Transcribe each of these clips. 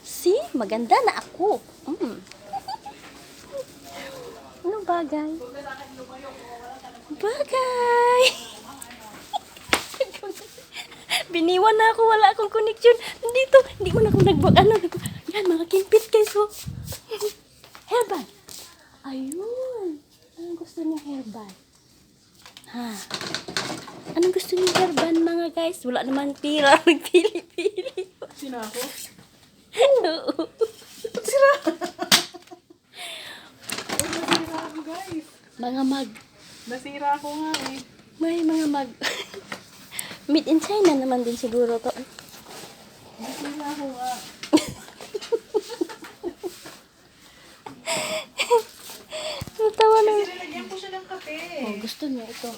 See? Maganda na ako. Ano bagay? Bagay! Biniwan na ako. Wala akong connection. Nandito. Hindi mo na ako yan, mga kimpit guys. Oh. Hairband. Ayun. Anong gusto niyo hairband? Ha? Anong gusto niyo hairband mga guys? Wala naman pira. Nagpili-pili. Sino ako? Oo. Nasira ako, guys. Mga mag. Nasira ako nga eh. May mga mag. Made in China naman din siguro to. Nasira ako nga. Natawa na. Kasi nilagyan ko siya ng kape. Oh, gusto niya ito.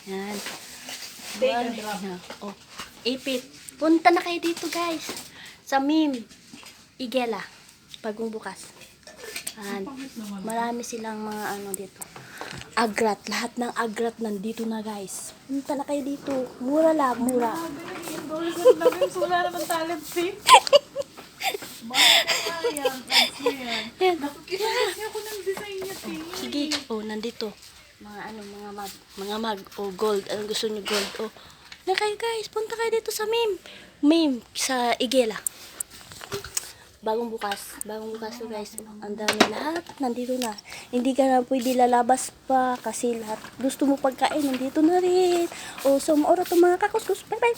Yan. Take and drop. Oh, ipit. Punta na kayo dito guys. Sa Mim. Igela. Bagong bukas. Yan. Marami silang mga ano dito. Agrat. Lahat ng agrat nandito na guys. Punta na kayo dito. Mura lang, mura. Wala naman talent fee. Yan. Nakikita ako ng design niya, Ting. Sige. Oh, nandito. Mga ano, mga mag. Mga mag. Oh, gold. Anong gusto niyo gold? Oh. Na kayo guys. Punta kayo dito sa Mim. Mim. Sa Igela. Bagong bukas. Bagong bukas to guys. Ang dami lahat. Nandito na. Hindi ka na pwede lalabas pa. Kasi lahat gusto mo pagkain. Nandito na rin. O, so maura to mga kakuskus. Bye bye.